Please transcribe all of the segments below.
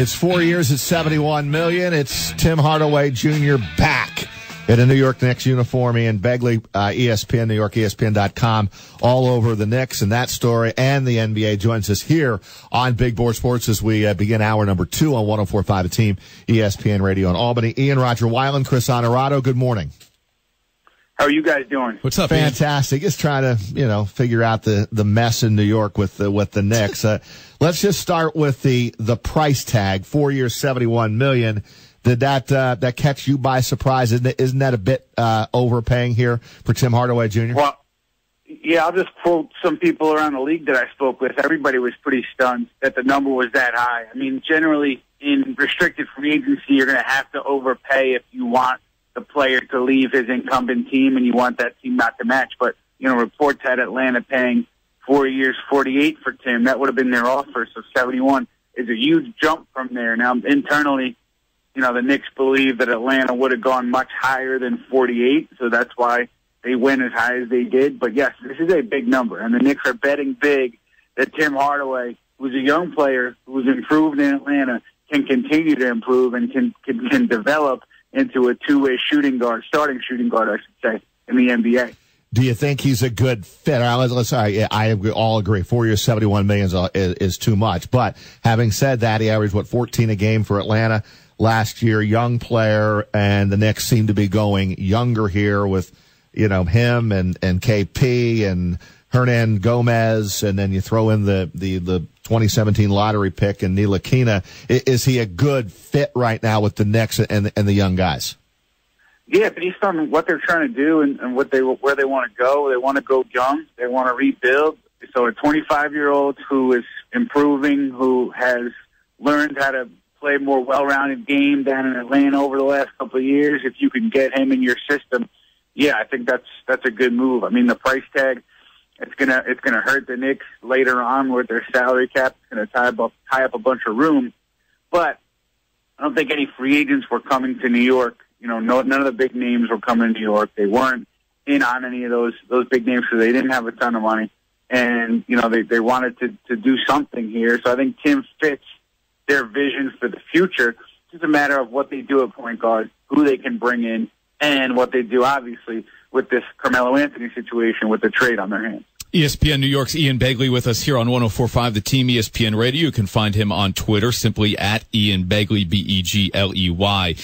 It's 4 years at $71 million. It's Tim Hardaway Jr. back in a New York Knicks uniform. Ian Begley, ESPN, New York, ESPN.com, all over the Knicks and that story. And the NBA joins us here on Big Board Sports as we begin hour number 2 on 104.5 The Team, ESPN Radio in Albany. Ian, Rodger Weiland, Chris Honorado, good morning. How are you guys doing? What's up, Fantastic. Ian? Just trying to, figure out the mess in New York with the Knicks. Let's just start with the price tag. 4 years, $71 million. Did that catch you by surprise? Isn't that a bit overpaying here for Tim Hardaway Jr.? Well, yeah, I'll just quote some people around the league that I spoke with. Everybody was pretty stunned that the number was that high. I mean, generally in restricted free agency, you're going to have to overpay if you want the player to leave his incumbent team and you want that team not to match. But, reports had Atlanta paying 4 years, 48 for Tim. That would have been their offer. So 71 is a huge jump from there. Now, internally, the Knicks believe that Atlanta would have gone much higher than 48. So that's why they went as high as they did. But yes, this is a big number. And the Knicks are betting big that Tim Hardaway, who's a young player who's improved in Atlanta, can continue to improve and can develop into a two-way starting shooting guard, I should say, in the NBA. Do you think he's a good fit? I all agree. 4 years, $71 million is too much. But having said that, he averaged, 14 a game for Atlanta last year, young player, and the Knicks seem to be going younger here with, him and KP and Hernan Gomez, and then you throw in the 2017 lottery pick and Ntilikina. Is he a good fit right now with the Knicks and the young guys? Yeah, based on what they're trying to do and where they want to go. They want to go young. They want to rebuild. So a 25-year-old who is improving, who has learned how to play a more well-rounded game down in Atlanta over the last couple of years, if you can get him in your system, yeah, I think that's a good move. I mean, the price tag, it's gonna hurt the Knicks later on with their salary cap. It's gonna tie up a bunch of room, but I don't think any free agents were coming to New York. None of the big names were coming to New York. They weren't in on any of those big names because they didn't have a ton of money, and they wanted to do something here. So I think Tim fits their vision for the future. It's just a matter of what they do at point guard, who they can bring in, and what they do, obviously, with this Carmelo Anthony situation with the trade on their hands. ESPN New York's Ian Begley with us here on 104.5 The Team, ESPN Radio. You can find him on Twitter, simply at Ian Begley, Begley.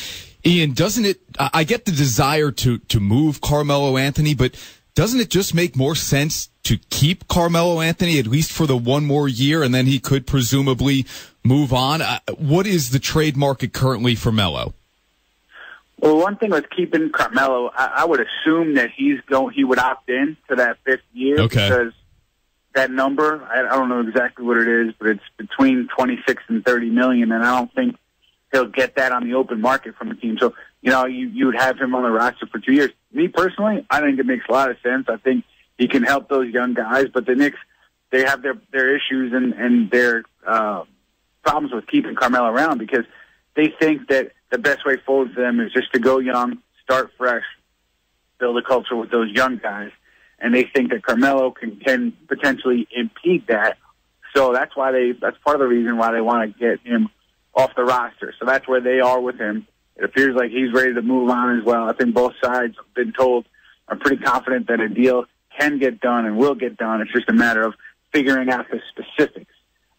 Ian, doesn't it, I get the desire to move Carmelo Anthony, but doesn't it just make more sense to keep Carmelo Anthony at least for the one more year, and then he could presumably move on? What is the trade market currently for Melo? Well, one thing with keeping Carmelo, I would assume that he would opt in to that fifth year. Okay. Because that number, I don't know exactly what it is, but it's between 26 and 30 million, and I don't think he'll get that on the open market from the team. So, you would have him on the roster for 2 years. Me personally, I think it makes a lot of sense. I think he can help those young guys, but the Knicks, they have their issues and their problems with keeping Carmelo around because they think that the best way forward for them is just to go young, start fresh, build a culture with those young guys. And they think that Carmelo can potentially impede that. So that's part of the reason why they want to get him off the roster. So that's where they are with him. It appears like he's ready to move on as well. I think both sides have been told, are pretty confident that a deal can get done and will get done. It's just a matter of figuring out the specifics.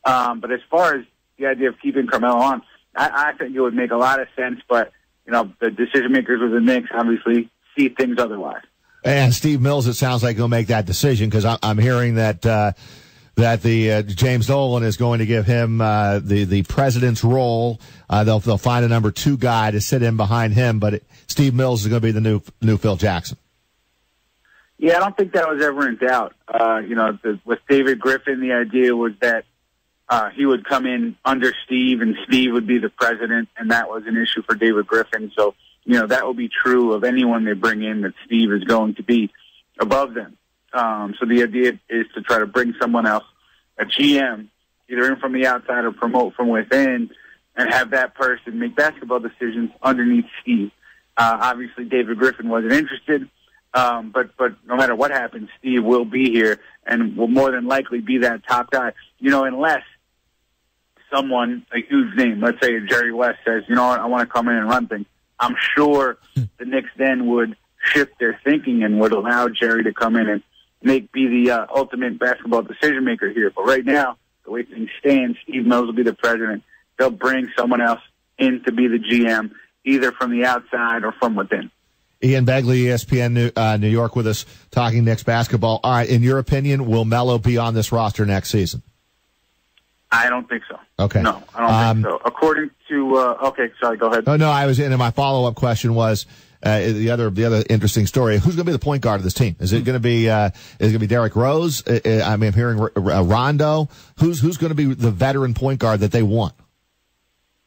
But as far as the idea of keeping Carmelo on, I think it would make a lot of sense, but, the decision makers with the Knicks obviously see things otherwise. And Steve Mills, it sounds like he'll make that decision because I'm hearing that the James Dolan is going to give him the president's role. They'll find a number 2 guy to sit in behind him, but Steve Mills is going to be the new Phil Jackson. Yeah, I don't think that was ever in doubt. With David Griffin, the idea was that he would come in under Steve, and Steve would be the president, and that was an issue for David Griffin. So, that will be true of anyone they bring in, that Steve is going to be above them. So the idea is to try to bring someone else, a GM, either in from the outside or promote from within, and have that person make basketball decisions underneath Steve. Obviously, David Griffin wasn't interested, but no matter what happens, Steve will be here and will more than likely be that top guy. Unless someone, a huge name, let's say Jerry West says, you know what, I want to come in and run things, I'm sure the Knicks then would shift their thinking and would allow Jerry to come in and be the ultimate basketball decision maker here. But right now, the way things stand, Steve Mills will be the president. They'll bring someone else in to be the GM, either from the outside or from within. Ian Begley, ESPN New York, with us talking Knicks basketball. All right, in your opinion, will Melo be on this roster next season? I don't think so. Okay. No, I don't think so. According to, okay, sorry, go ahead. Oh, no, I was in, and my follow-up question was, the other interesting story, who's going to be the point guard of this team? Is it going to be, Derrick Rose? I'm hearing Rondo. Who's going to be the veteran point guard that they want?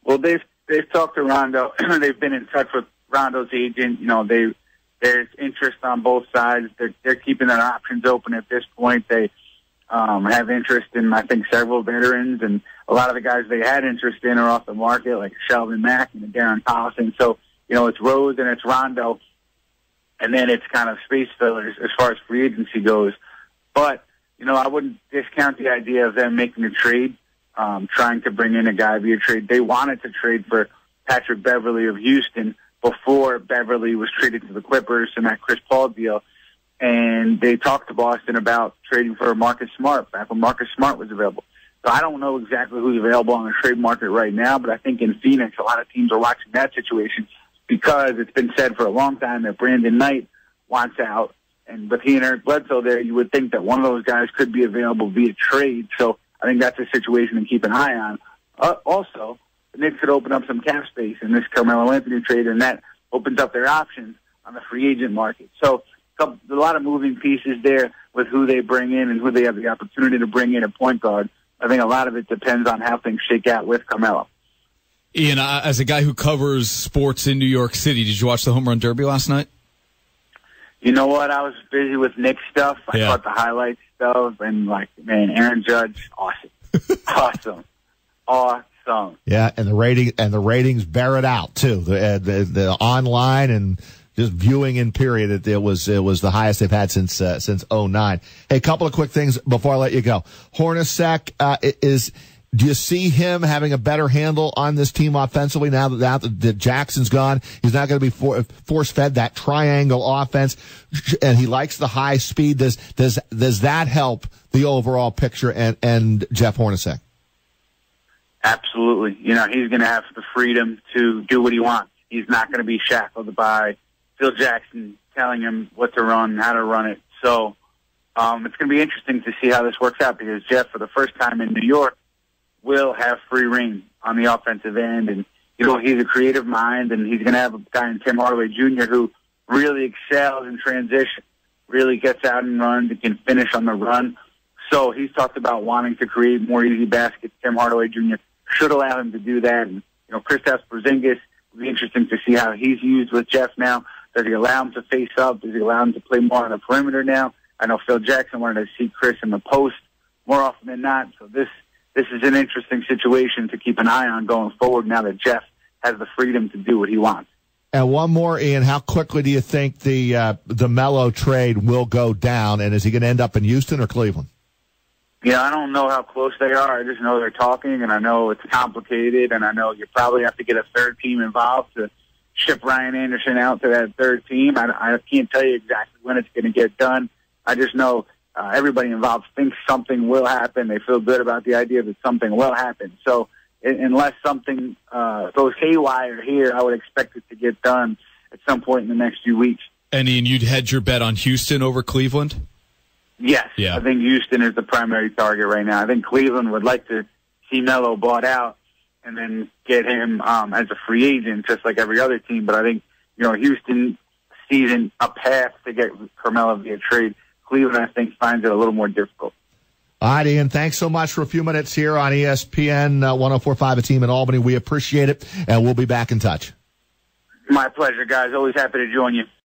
Well, they've talked to Rondo. They've been in touch with Rondo's agent. You know, there's interest on both sides. They're keeping their options open at this point. They have interest in, I think, several veterans, and a lot of the guys they had interest in are off the market, like Shelvin Mack and Darren Collison. So, you know, it's Rose and it's Rondo, and then it's kind of space fillers as far as free agency goes. But, you know, I wouldn't discount the idea of them making a trade, trying to bring in a guy via trade. They wanted to trade for Patrick Beverley of Houston before Beverley was traded to the Clippers in that Chris Paul deal. And they talked to Boston about trading for Marcus Smart back when Marcus Smart was available. So I don't know exactly who's available on the trade market right now, but I think in Phoenix, a lot of teams are watching that situation because it's been said for a long time that Brandon Knight wants out. And with he and Eric Bledsoe there, you would think that one of those guys could be available via trade. So I think that's a situation to keep an eye on. Also, the Knicks could open up some cap space in this Carmelo Anthony trade, and that opens up their options on the free agent market. So a lot of moving pieces there with who they bring in and who they have the opportunity to bring in at point guard. I think a lot of it depends on how things shake out with Carmelo. Ian, as a guy who covers sports in New York City, did you watch the Home Run Derby last night? You know what? I was busy with Knicks stuff. I caught the highlights stuff, and Aaron Judge, awesome, awesome. Yeah, and the ratings bear it out too. The online and just viewing in period, it was the highest they've had since 2009. Hey, a couple of quick things before I let you go. Hornacek do you see him having a better handle on this team offensively now that Jackson's gone? He's not going to be force-fed that triangle offense, and he likes the high speed. Does that help the overall picture and Jeff Hornacek? Absolutely. You know, he's going to have the freedom to do what he wants. He's not going to be shackled by Phil Jackson telling him what to run, how to run it. So it's going to be interesting to see how this works out because Jeff, for the first time in New York, will have free reign on the offensive end. And, you know, he's a creative mind, and he's going to have a guy in Tim Hardaway Jr. who really excels in transition, really gets out and runs and can finish on the run. So he's talked about wanting to create more easy baskets. Tim Hardaway Jr. should allow him to do that. And, you know, Kristaps Porzingis, it'll be interesting to see how he's used with Jeff now. Does he allow him to face up? Does he allow him to play more on the perimeter now? I know Phil Jackson wanted to see Chris in the post more often than not. So this is an interesting situation to keep an eye on going forward now that Jeff has the freedom to do what he wants. And one more, Ian, how quickly do you think the Melo trade will go down, and is he going to end up in Houston or Cleveland? Yeah, I don't know how close they are. I just know they're talking, and I know it's complicated, and I know you probably have to get a third team involved to ship Ryan Anderson out to that third team. I can't tell you exactly when it's going to get done. I just know everybody involved thinks something will happen. They feel good about the idea that something will happen. So unless something goes haywire here, I would expect it to get done at some point in the next few weeks. And Ian, you'd hedge your bet on Houston over Cleveland? Yes. Yeah. I think Houston is the primary target right now. I think Cleveland would like to see Melo bought out and then get him as a free agent, just like every other team. But I think, you know, Houston sees a path to get Carmelo via trade. Cleveland, I think, finds it a little more difficult. All right, Ian, thanks so much for a few minutes here on ESPN 104.5, a team in Albany. We appreciate it, and we'll be back in touch. My pleasure, guys. Always happy to join you.